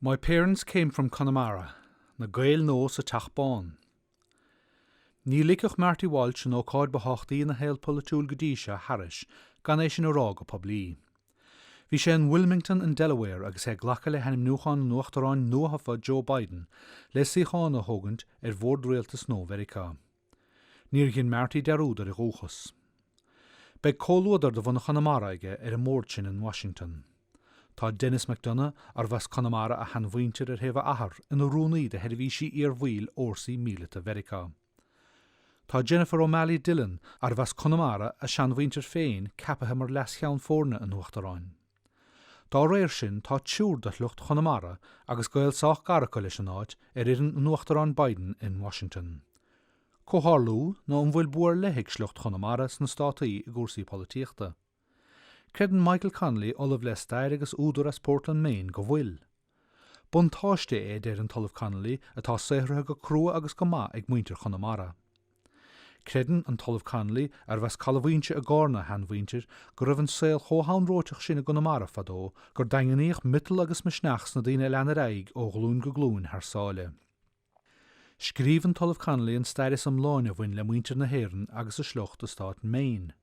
My parents came from Connemara, na Gaeil nó sa Tachbán. Ní licach Marty Walsh nó cáid bahachtaí na héal polatúil godíise Harris gan é sin órá go poblí. Bhí sé in Wilmington in Delaware agus é ghlacha le henim nuachan nuachtaráin nuachafa Joe Biden le sícháin a thugant bhór réaltas nó Verica. Níor ghin Marty derúdar I ghóchas. Beg cóluadar do bhna Connemara aige ar a mór sin in Washington. Tá Dennis McDonough ar bheas Connemara a hanmhaintir ar heh ahar in rúnaí de heirhísí ar bhuiil orsaí míleta Verica. Tá Jennifer O'Malley Dillon ar bheas Connemara a seanmhaintir féin capathe mar leas cheann fórna an nuachtaráin. Dá réir sin tá tiúr de lucht Connemara agus Gaeil sách garacha leis an áit ar an nuachtaráin Biden in Washington. Cóthárlú nó an bhfuil buair leigh slucht Connemara sna státaí I gcúrsaí polítíochta. Credan Michael Connolly olaf le stair agus údar as Portland, Maine go bhfuil. Buntáiste é déir an talamh Connolly atá saothrathe go crua agus go maith ag muintir Connemara. Credan an talamh Connolly ar bheas calmhainte a gárna hanmhaintir go raibh an saoil chóthán róiteach sin a Connemara fadó gur dainganíoch mital agus misneachs na daoine leanar aig ó glún go glún thar sáile. Scríb an talamh Connolly an stair is am láin a bhain le muintir na hÉireann agus a slucht a stát Maine.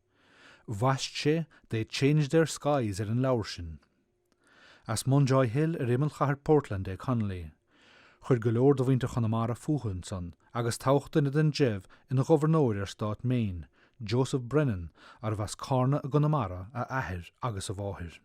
Bhaist sé, they changed their skies ar an leabhar sin. As Munjoy Hill ar imil chahar Portland é Connolly. Chuir go leor do bhaintear Connemara fuhann son, agus tauchtainna den Jev ina gobernóir ar stát Maine, Joseph Brennan, ar bheas carna a Connemara a ahir agus a bháthir.